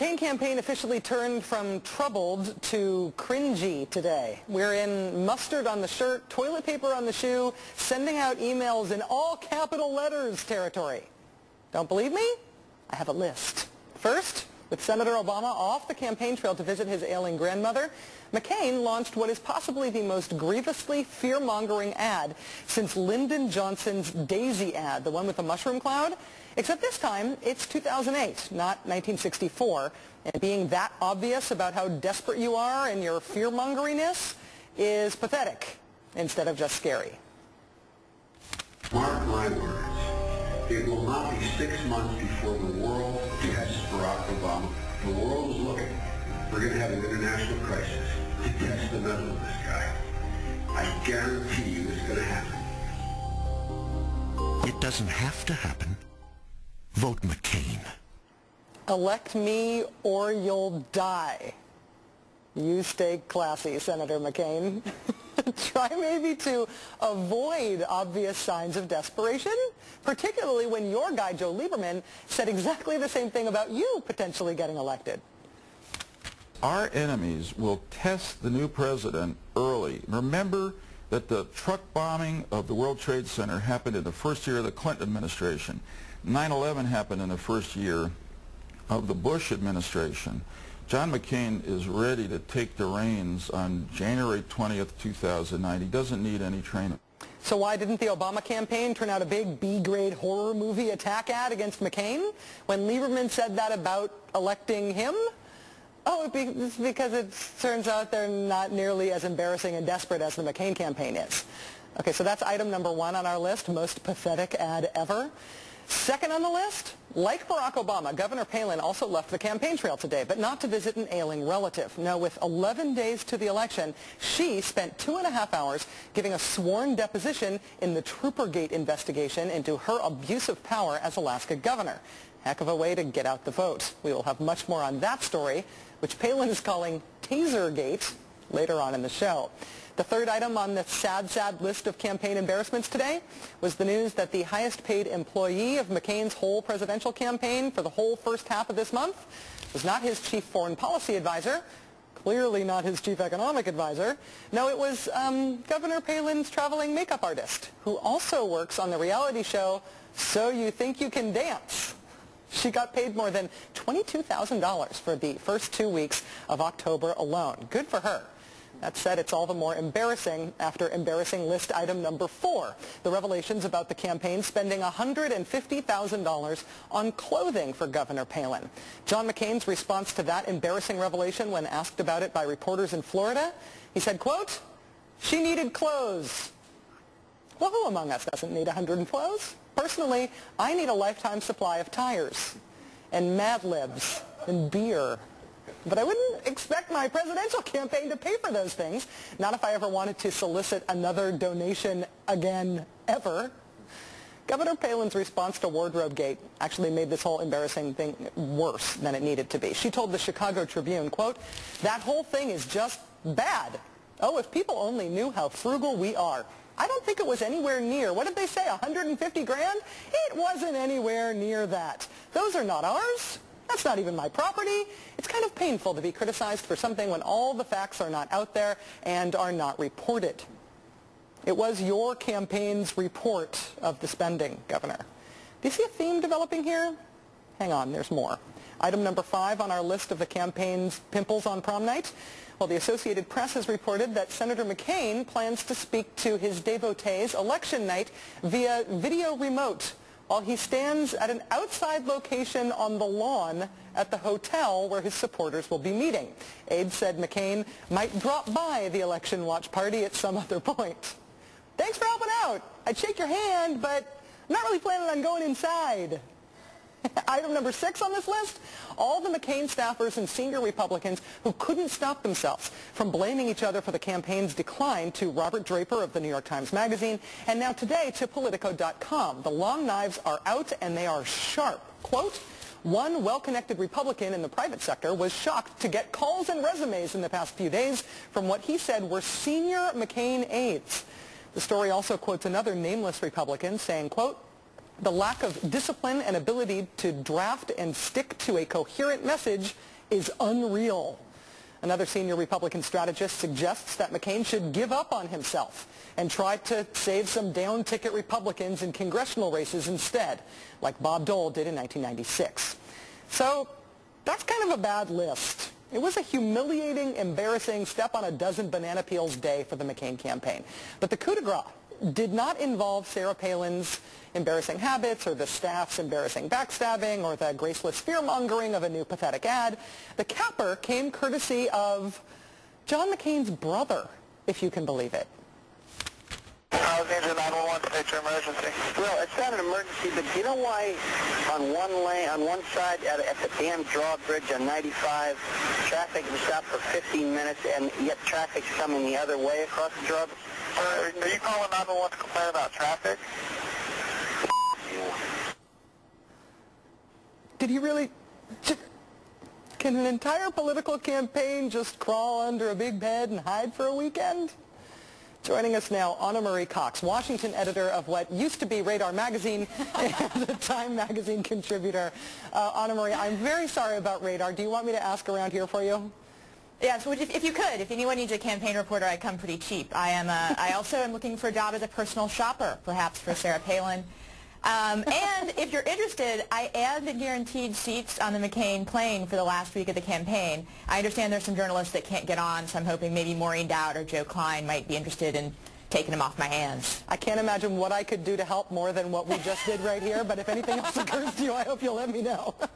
McCain campaign officially turned from troubled to cringy today. We're in mustard on the shirt, toilet paper on the shoe, sending out emails in all capital letters territory. Don't believe me? I have a list. First, with Senator Obama off the campaign trail to visit his ailing grandmother, McCain launched what is possibly the most grievously fear-mongering ad since Lyndon Johnson's Daisy ad, the one with the mushroom cloud. Except this time, it's 2008, not 1964. And being that obvious about how desperate you are and your fear-mongeriness is pathetic instead of just scary. Mark my words. It will not be 6 months before the world tests Barack Obama. The world is looking. We're going to have an international crisis to test the mettle of this guy. I guarantee you it's going to happen. It doesn't have to happen. Vote McCain. Elect me or you'll die. You stay classy, Senator McCain. Try maybe to avoid obvious signs of desperation, particularly when your guy, Joe Lieberman, said exactly the same thing about you potentially getting elected. Our enemies will test the new president early. Remember that the truck bombing of the World Trade Center happened in the first year of the Clinton administration. 9/11 happened in the first year of the Bush administration. John McCain is ready to take the reins on January 20th, 2009. He doesn't need any training. So why didn't the Obama campaign turn out a big B-grade horror movie attack ad against McCain when Lieberman said that about electing him? Oh, it's because it turns out they're not nearly as embarrassing and desperate as the McCain campaign is. Okay, so that's item number 1 on our list, most pathetic ad ever. Second on the list, like Barack Obama, Governor Palin also left the campaign trail today, but not to visit an ailing relative. No, with 11 days to the election, she spent 2.5 hours giving a sworn deposition in the Troopergate investigation into her abuse of power as Alaska governor. Heck of a way to get out the vote. We will have much more on that story, which Palin is calling Tasergate, later on in the show. The third item on the sad, sad list of campaign embarrassments today was the news that the highest paid employee of McCain's whole presidential campaign for the whole first half of this month was not his chief foreign policy advisor, clearly not his chief economic advisor. No, it was Governor Palin's traveling makeup artist, who also works on the reality show So You Think You Can Dance. She got paid more than $22,000 for the first 2 weeks of October alone. Good for her. That said, it's all the more embarrassing after embarrassing list item number 4, the revelations about the campaign spending $150,000 on clothing for Governor Palin. John McCain's response to that embarrassing revelation when asked about it by reporters in Florida, he said, quote, "She needed clothes." Well, who among us doesn't need 100 clothes? Personally, I need a lifetime supply of tires and Mad Libs and beer. But I wouldn't expect my presidential campaign to pay for those things, not if I ever wanted to solicit another donation again, ever. Governor Palin's response to Wardrobegate actually made this whole embarrassing thing worse than it needed to be. She told the Chicago Tribune, quote, "That whole thing is just bad. Oh, if people only knew how frugal we are. I don't think it was anywhere near, what did they say, 150 grand? It wasn't anywhere near that. Those are not ours. That's not even my property. It's kind of painful to be criticized for something when all the facts are not out there and are not reported." It was your campaign's report of the spending, Governor. Do you see a theme developing here? Hang on, there's more. Item number 5 on our list of the campaign's pimples on prom night. Well, the Associated Press has reported that Senator McCain plans to speak to his devotees election night via video remote while he stands at an outside location on the lawn at the hotel where his supporters will be meeting. Aides said McCain might drop by the election watch party at some other point. Thanks for helping out. I'd shake your hand, but I'm not really planning on going inside. Item number 6 on this list, all the McCain staffers and senior Republicans who couldn't stop themselves from blaming each other for the campaign's decline to Robert Draper of the New York Times Magazine, and now today to Politico.com. The long knives are out and they are sharp. Quote, "One well-connected Republican in the private sector was shocked to get calls and resumes in the past few days from what he said were senior McCain aides." The story also quotes another nameless Republican saying, quote, The lack of discipline and ability to draft and stick to a coherent message is unreal. Another senior Republican strategist suggests that McCain should give up on himself and try to save some down-ticket Republicans in congressional races instead, like Bob Dole did in 1996. So that's kind of a bad list. It was a humiliating, embarrassing, step-on-a-dozen-banana peels day for the McCain campaign. But the coup de grace did not involve Sarah Palin's embarrassing habits or the staff's embarrassing backstabbing or the graceless fear-mongering of a new pathetic ad. The capper came courtesy of John McCain's brother, if you can believe it. Alexander 911, state your emergency. Well, it's not an emergency, but do you know why on one lane, on one side at the damn drawbridge on 95, traffic is stopped for 15 minutes, and yet traffic's coming the other way across the drawbridge? Are you calling 911 to complain about traffic? Did he really? Can an entire political campaign just crawl under a big bed and hide for a weekend? Joining us now, Marie Cox, Washington editor of what used to be Radar Magazine and the Time Magazine contributor. Marie, I'm very sorry about Radar. Do you want me to ask around here for you? Yeah, so if you could, if anyone needs a campaign reporter, I come pretty cheap. I also am looking for a job as a personal shopper, perhaps for Sarah Palin. And if you're interested, I am guaranteed seats on the McCain plane for the last week of the campaign. I understand there's some journalists that can't get on, so I'm hoping maybe Maureen Dowd or Joe Klein might be interested in taking them off my hands. I can't imagine what I could do to help more than what we just did right here, but if anything else occurs to you, I hope you'll let me know. All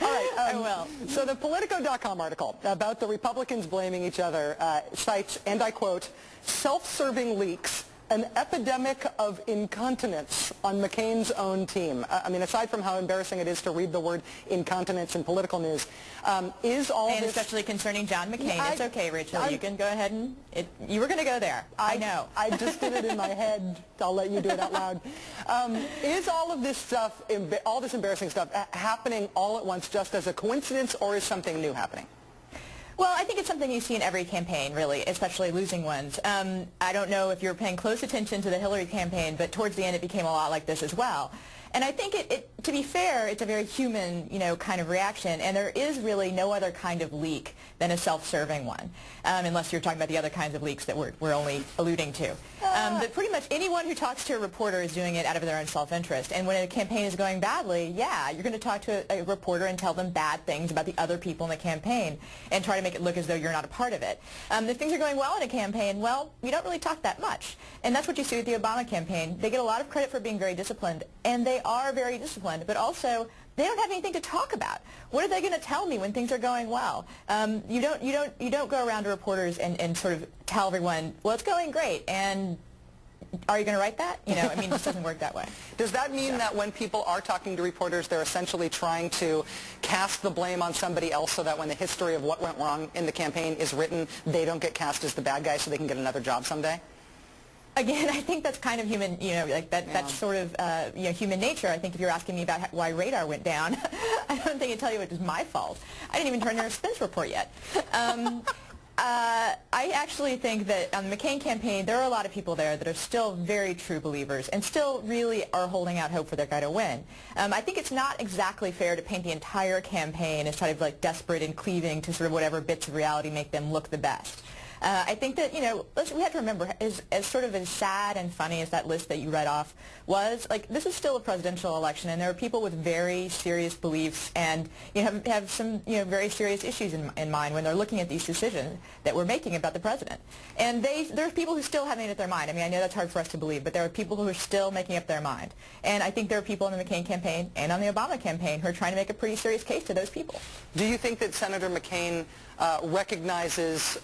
right. I will. So the Politico.com article about the Republicans blaming each other cites, and I quote, self-serving leaks, an epidemic of incontinence on McCain's own team. I mean, aside from how embarrassing it is to read the word incontinence in political news, is all and this... especially concerning John McCain. It's okay, Rachel. You can go ahead and... you were going to go there. I know. I just did it in my head. I'll let you do it out loud. Is all of this stuff, all this embarrassing stuff, happening all at once just as a coincidence, or is something new happening? Well, I think it's something you see in every campaign, really, especially losing ones. I don't know if you're paying close attention to the Hillary campaign, but towards the end it became a lot like this as well. And I think, to be fair, it's a very human, kind of reaction, and there is really no other kind of leak than a self-serving one, unless you're talking about the other kinds of leaks that we're only alluding to. But pretty much anyone who talks to a reporter is doing it out of their own self-interest. And when a campaign is going badly, yeah, you're going to talk to a reporter and tell them bad things about the other people in the campaign and try to make it look as though you're not a part of it. If things are going well in a campaign, well, you don't really talk that much. And that's what you see with the Obama campaign. They get a lot of credit for being very disciplined, and they are very disciplined, but also they don't have anything to talk about. What are they going to tell me when things are going well? You don't go around to reporters and sort of tell everyone, well, it's going great, and are you going to write that? I mean, it just doesn't work that way. Does that mean that when people are talking to reporters, they're essentially trying to cast the blame on somebody else so that when the history of what went wrong in the campaign is written, they don't get cast as the bad guy so they can get another job someday? Again, I think that's kind of human, that's sort of, human nature. I think if you're asking me about why Radar went down, I don't think I'd tell you it was my fault. I didn't even turn in a expense report yet. I actually think that on the McCain campaign, there are a lot of people there that are still very true believers and still really are holding out hope for their guy to win. I think it's not exactly fair to paint the entire campaign as sort of like desperate and cleaving to sort of whatever bits of reality make them look the best. I think that, we have to remember, as sort of as sad and funny as that list that you read off was, this is still a presidential election, and there are people with very serious beliefs and have some, very serious issues in mind when they're looking at these decisions that we're making about the president. And there are people who still have made up their mind. I mean, I know that's hard for us to believe, but there are people who are still making up their mind. And I think there are people in the McCain campaign and on the Obama campaign who are trying to make a pretty serious case to those people. Do you think that Senator McCain recognizes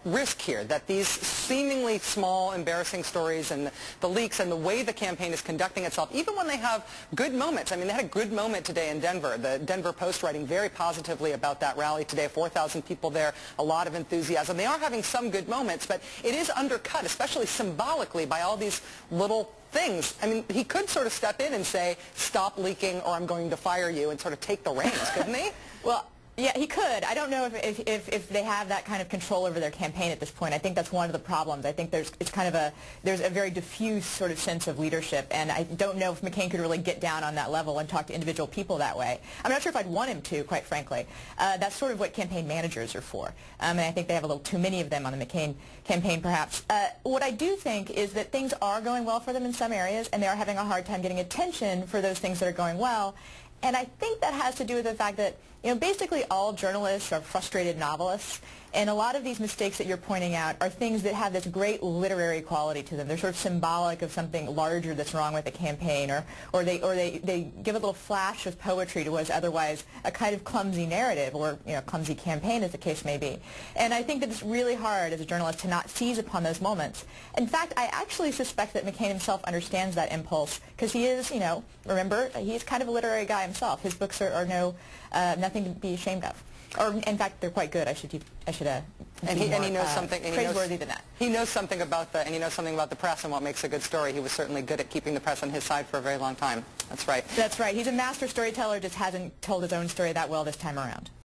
risk here, that these seemingly small, embarrassing stories and the leaks and the way the campaign is conducting itself, even when they have good moments? I mean, they had a good moment today in Denver. The Denver Post writing very positively about that rally today, 4,000 people there, a lot of enthusiasm. They are having some good moments, but it is undercut, especially symbolically, by all these little things. I mean, he could sort of step in and say, stop leaking or I'm going to fire you, and sort of take the reins, couldn't he? Well, Yeah, he could. I don't know if they have that kind of control over their campaign at this point. I think that's one of the problems. I think there's a very diffuse sort of sense of leadership, and I don't know if McCain could really get down on that level and talk to individual people that way. I'm not sure if I'd want him to, quite frankly. That's sort of what campaign managers are for, and I think they have a little too many of them on the McCain campaign, perhaps. What I do think is that things are going well for them in some areas, and they are having a hard time getting attention for those things that are going well. And I think that has to do with the fact that, basically all journalists are frustrated novelists, and a lot of these mistakes that you're pointing out are things that have this great literary quality to them. They're sort of symbolic of something larger that's wrong with the campaign, or they give a little flash of poetry to what is otherwise a kind of clumsy narrative, or clumsy campaign, as the case may be. And I think that it's really hard as a journalist to not seize upon those moments. In fact, I actually suspect that McCain himself understands that impulse, because he is, remember, he's kind of a literary guy himself. His books are nothing to be ashamed of. Or, in fact, they're quite good. I should and he knows something. Praiseworthy than that. He knows something about the press and what makes a good story. He was certainly good at keeping the press on his side for a very long time. That's right. That's right. He's a master storyteller, just hasn't told his own story that well this time around.